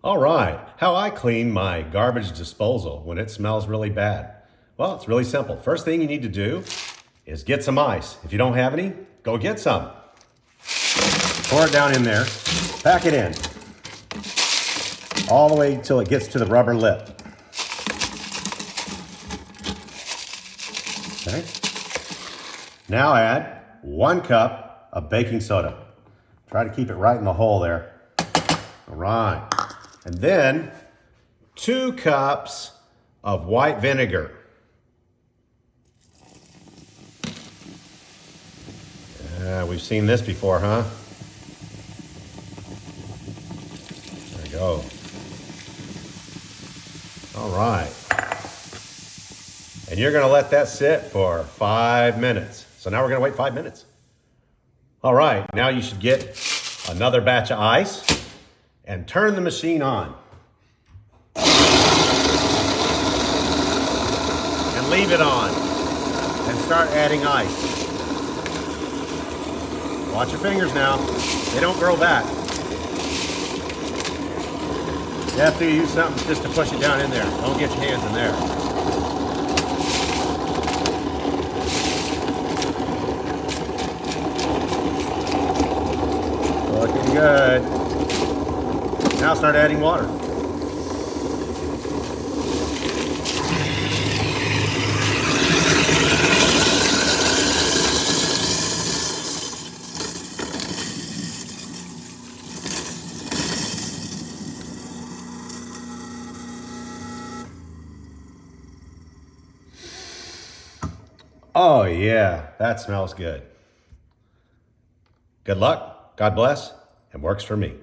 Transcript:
All right, how I clean my garbage disposal when it smells really bad. Well, it's really simple. First thing you need to do is get some ice. If you don't have any, go get some. Pour it down in there, pack it in, all the way until it gets to the rubber lip. Okay. Now add 1 cup of baking soda. Try to keep it right in the hole there. All right. And then 2 cups of white vinegar. Yeah, we've seen this before, huh? There we go. All right. And you're gonna let that sit for 5 minutes. So now we're gonna wait 5 minutes. All right, now you should get another batch of ice and turn the machine on. And leave it on. And start adding ice. Watch your fingers now. They don't grow back. You have to use something just to push it down in there. Don't get your hands in there. Looking good. Now start adding water. Oh yeah, that smells good. Good luck, God bless, and works for me.